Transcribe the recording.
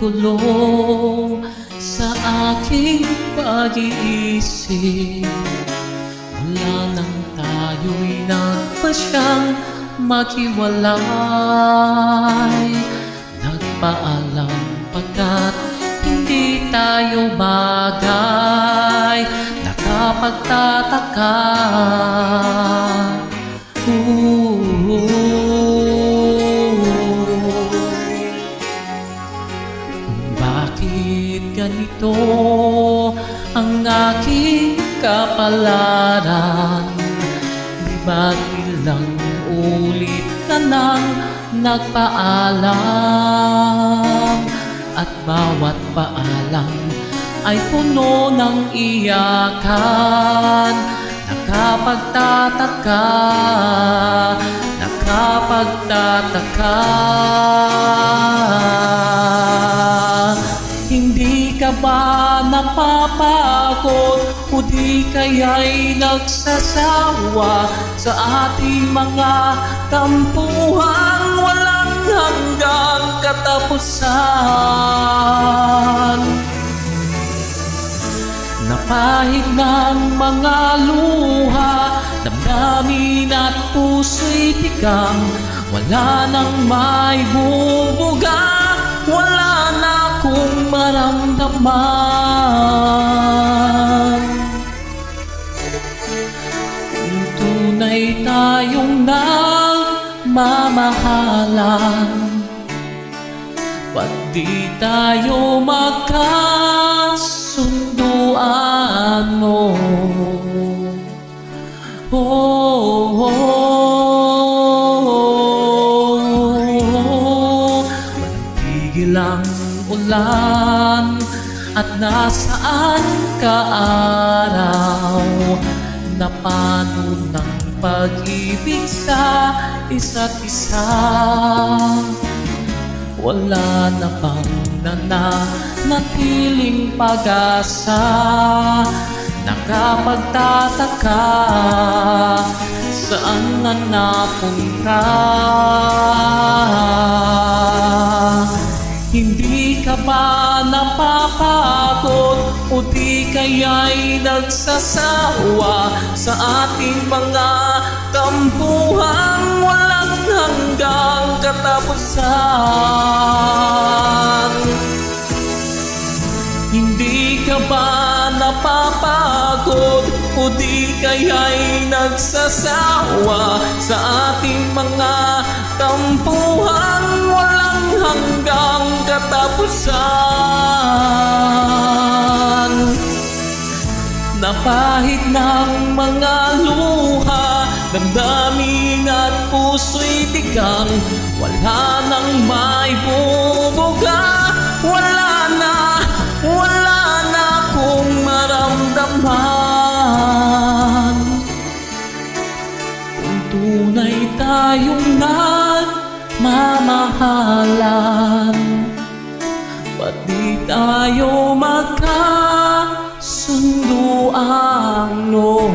gulo sa aking pag-iisip. Wala nang tayo'y nagpasyang maghiwalay. Nagpaalam pagkat hindi tayo bagay. Nakapagtataka, bakit ganito ang aking kapalaran? Di ba ilang ulit ka nang nagpaalam, at bawat paalam ay puno ng iyakan. Nakapagtataka, nakapagtataka. Hindi ka ba napapagod o di kaya'y nagsasawa sa ating mga tampuhan walang hanggang katapusan? Napahid ng mga luha, damdamin at puso'y tigang. Wala nang may bubuga, wala na akong maramdaman. Kung tunay tayong nagmamahalan, ba't di tayo magkasunduan mo? Walang tigil ang ulan, at nasaan ka araw? Napano ng pag-ibig sa isa't isa? Wala na bang nananatiling pag-asa? Nakapagtataka, saan na napunta? Hindi ka ba napapagod o di kaya'y nagsasawa sa ating mga tampuhan walang hanggang katapusan? Hindi ka ba napapagod o di kaya'y nagsasawa sa ating mga tampuhan walang hanggang katapusan? Napahid ng mga luha, damdamin at puso'y tigang. Wala nang may bubuga, wala na akong maramdaman. Kung tunay tayong nagmamahalan, ba't di tayo magkasunduan, no?